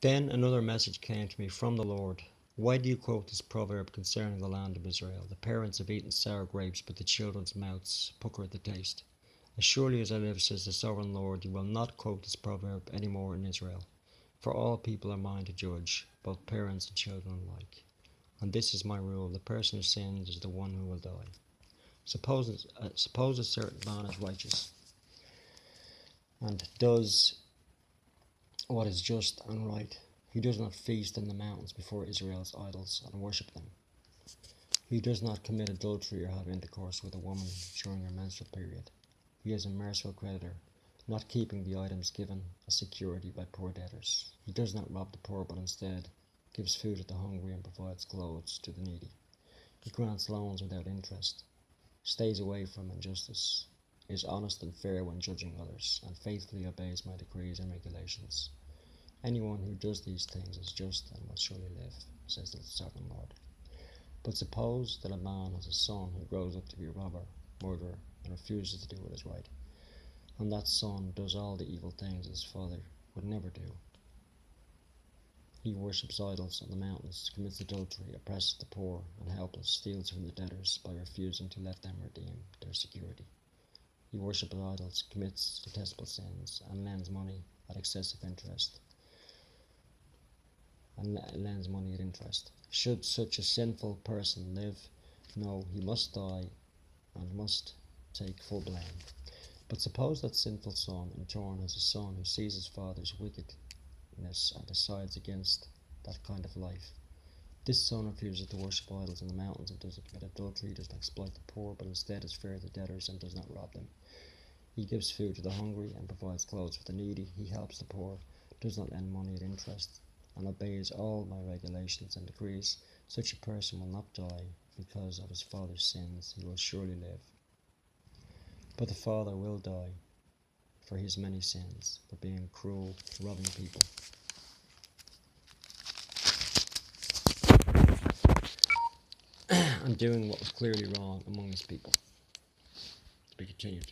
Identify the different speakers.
Speaker 1: Then another message came to me from the Lord. Why do you quote this proverb concerning the land of Israel? The parents have eaten sour grapes, but the children's mouths pucker at the taste. As surely as I live, says the sovereign Lord, you will not quote this proverb any more in Israel. For all people are mine to judge, both parents and children alike. And this is my rule: the person who sins is the one who will die. Suppose a certain man is righteous and does what is just and right. He does not feast in the mountains before Israel's idols and worship them. He does not commit adultery or have intercourse with a woman during her menstrual period. He is a merciful creditor, not keeping the items given as security by poor debtors. He does not rob the poor, but instead gives food to the hungry and provides clothes to the needy. He grants loans without interest, stays away from injustice, is honest and fair when judging others, and faithfully obeys my decrees and regulations. Anyone who does these things is just and will surely live, says the sovereign Lord. But suppose that a man has a son who grows up to be a robber, murderer, and refuses to do what is right, and that son does all the evil things his father would never do. He worships idols on the mountains, commits adultery, oppresses the poor and helpless, steals from the debtors by refusing to let them redeem their security. He worships idols, commits detestable sins, and lends money at excessive interest. Should such a sinful person live? No, he must die and must take full blame. But suppose that sinful son in turn has a son who sees his father's wickedness and decides against that kind of life. This son refuses to worship idols in the mountains and doesn't commit adultery, does not exploit the poor, but instead is fair to debtors and does not rob them. He gives food to the hungry and provides clothes for the needy. He helps the poor, does not lend money at interest, and obeys all my regulations and decrees. Such a person will not die because of his father's sins. He will surely live. But the father will die for his many sins, for being cruel, robbing people. And doing what was clearly wrong among his people. To be continued.